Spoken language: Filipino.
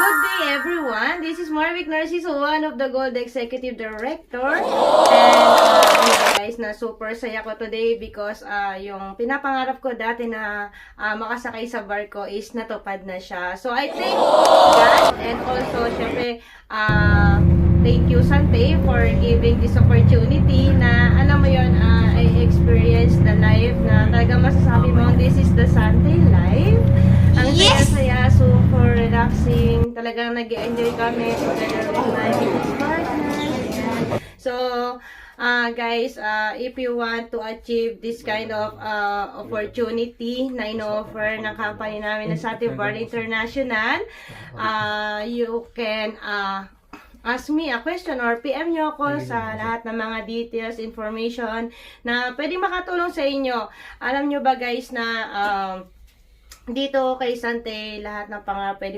Good day, everyone. This is Marvic Narciso, one of the Gold Executive Director. And guys, na super saya ko today because yung pinapangarap ko dati na makasakay sa barko is natupad na siya. So I thank God and also syempre thank you Sante for giving this opportunity na alam mo yun, I experienced the life na talaga masasabi mo this is the Sante life. Ang saya-saya, super relaxing. Talagang nag-enjoy kami together with my partners. So, guys, if you want to achieve this kind of opportunity na in-offer ng company namin na Sante Bar International, you can ask me a question or PM nyo ako sa lahat ng mga details, information na pwedeng makatulong sa inyo. Alam nyo ba guys na dito kay Sante, lahat ng pwede